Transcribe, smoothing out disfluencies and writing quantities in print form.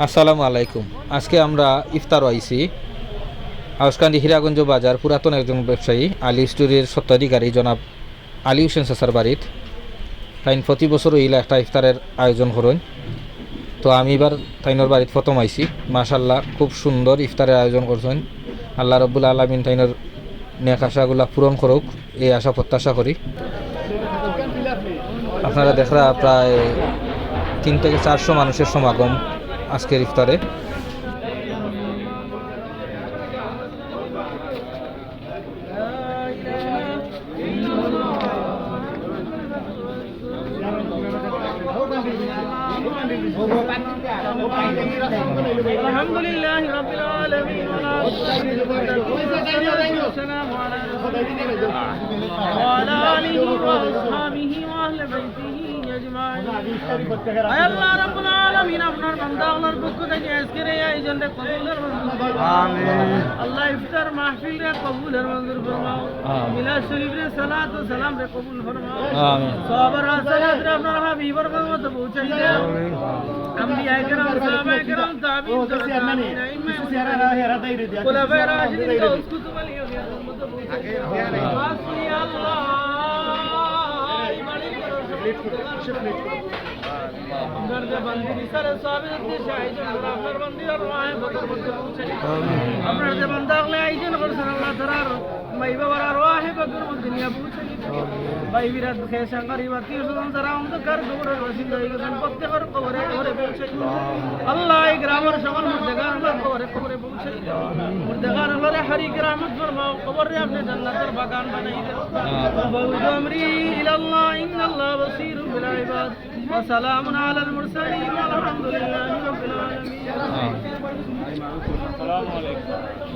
আসসালামু আলাইকুম। আজকে আমরা ইফতার আইছি আউসকান্দি হীরাগঞ্জ বাজার পুরাতন একজন ব্যবসায়ী আলী স্টোরের স্বত্বাধিকারী জনাব আলী হোসেন চাচার বাড়িত। তাইন প্রতি বছর ইলা একটা ইফতারের আয়োজন করেন। তো আমি এবার তাইনর বাড়িত প্রথম আইছি। মাশাল্লাহ খুব সুন্দর ইফতারের আয়োজন করছেন। আল্লাহ রব্বুল আলামিন তাইনর নেক আশাগুলা পূরণ করুক, এই আশা প্রত্যাশা করি। আপনারা দেখরা প্রায় 3 থেকে 400 মানুষের সমাগম আজকের ইফতারে। আলহামদুলিল্লাহি রাব্বিল আলামিন ওয়া আলা আলিহি ওয়া আসহাবিহি ওয়া আহলি বাইতিহি আজমাইন। আয় আল্লাহ রাব্বুল আলামিন, আপনার বান্দা আল্লাহর পক্ষ থেকে আজকের এই আয়োজনকে কবুলের মঞ্জুর ফরমাও। আমিন। আল্লাহ ইফতার মাহফিল রে কবুলের মঞ্জুর ফরমাও। মিলাদ শরীফ রে সালাত ও সালাম রে কবুল ফরমাও। আমিন। সবার সালাত রে আপনার হাবিবের মত পৌঁছাই দাও। আমিন। أنبياء كرام صحابة كرام تابعين خلفاء راشدين غوث كتب الأولياء وصلي الله درد بندی سر ثابت شاهد برابر بندی روح بدر بدر امر ده بنداغ له ایجن قرسن الله ترار مایبه ور روح بدر دنیا پوچھے ভাই বিরাট খেসান গরিবা কি সুন্দর তারা আমাদের কার গোবর রসিদ হয়ে গেছেন প্রত্যেকের কবরে কবরে পৌঁছে আল্লাহ এই গ্রামের সকল মুর্দেগার কবরে কবরে পৌঁছে মুর্দেগার হলে হারি গ্রামত ফরমাও কবরে আপনি জান্নাতের বাগান বানাই দাও বহুত আমরি ইলাল্লাহ ইন্নাল্লাহ বসীরুম বিল ইবাদ ওয়া সালামুন আলাল মুরসালিন ওয়া আলহামদুলিল্লাহি রাব্বিল আলামিন। আসসালামু আলাইকুম।